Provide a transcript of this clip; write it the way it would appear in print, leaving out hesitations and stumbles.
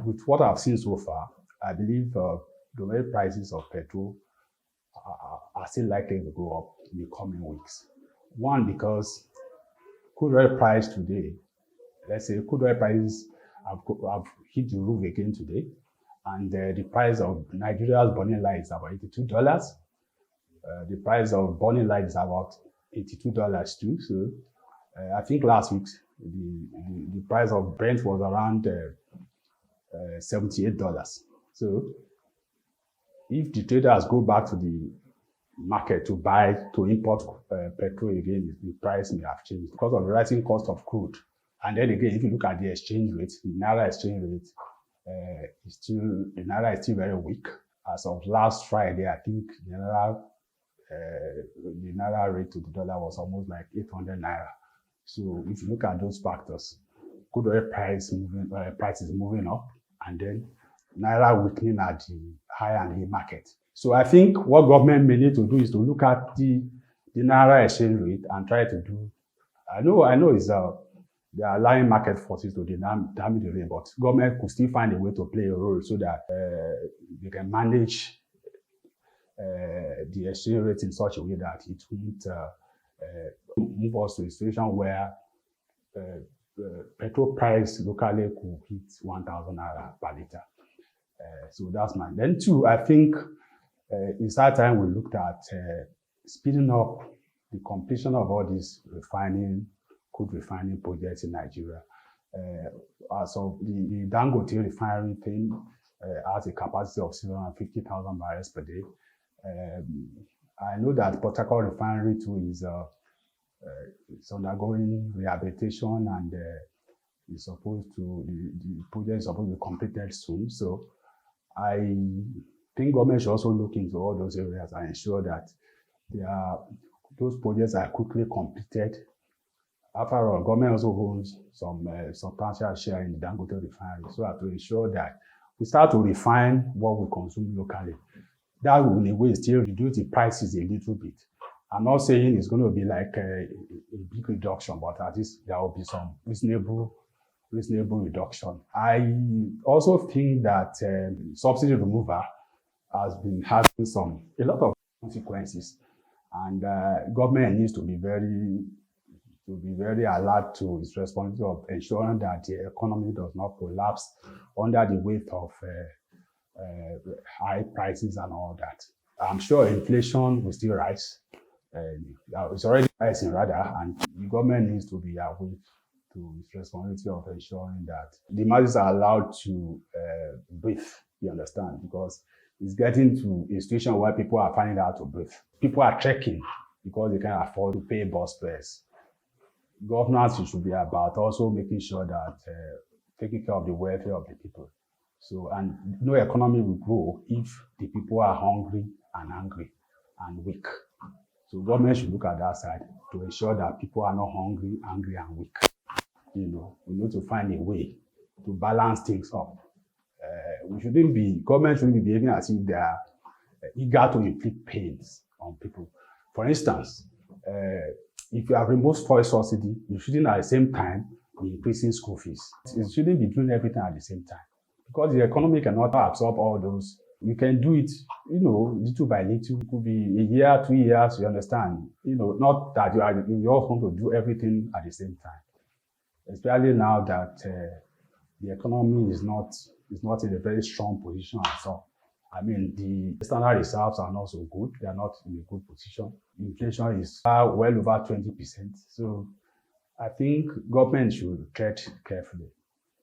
with what I've seen so far, I believe the real prices of petrol are still likely to go up in the coming weeks. One, because crude oil price today, let's say crude oil prices have hit the roof again today, and the price of Nigeria's burning light is about $82. The price of burning light is about $82 too. So I think last week the price of Brent was around $78. So if the traders go back to the market to import petrol again, the price may have changed because of the rising cost of crude. And then again, if you look at the exchange rate, the naira exchange rate, the naira is still very weak. As of last Friday, I think the naira rate to the dollar was almost like 800 naira. So if you look at those factors, crude oil price is moving up, and then naira weakening at the high and low market. So I think what government may need to do is to look at the naira exchange rate and try to do. I know it's they are allowing market forces to determine the rate, but government could still find a way to play a role so that they can manage the exchange rate in such a way that it won't move us to a situation where petrol price locally could hit 1,000 naira per litre. So that's mine. Then two, I think it's that time we looked at speeding up the completion of all these crude refining projects in Nigeria. So the Dangote refinery thing has a capacity of 750,000 barrels per day. I know that Port Harcourt refinery too is undergoing rehabilitation, and the project is supposed to be completed soon. So I think government should also look into all those areas and ensure that those projects are quickly completed. After all, government also owns some substantial share in the Dangote refinery, so as to ensure that we start to refine what we consume locally. That will, in a way, still reduce the prices a little bit. I'm not saying it's going to be like a big reduction, but at least there will be some reasonable reduction. I also think that subsidy removal has been having a lot of consequences, and government needs to be very alert to its responsibility of ensuring that the economy does not collapse under the weight of high prices and all that. I'm sure inflation will still rise. It's already rising rather, and the government needs to be awake to its responsibility of ensuring that the masses are allowed to breathe, you understand, because it's getting to a situation where people are finding out to breathe. People are trekking because they can't afford to pay bus fares. Governance should be about also making sure that taking care of the welfare of the people. So, and no economy will grow if the people are hungry and angry and weak. So government should look at that side to ensure that people are not hungry, angry, and weak. We need to find a way to balance things up. Government shouldn't be behaving as if they are eager to inflict pains on people. For instance, if you have removed fuel subsidy, you shouldn't at the same time be increasing school fees. You shouldn't be doing everything at the same time, because the economy cannot absorb all those. You can do it, little by little. It could be a year, 2 years, you understand. Not that you also want to do everything at the same time. Especially now that the economy is not in a very strong position at all. I mean, the external reserves are not so good. They are not in a good position. Inflation is well over 20%. So I think government should tread carefully.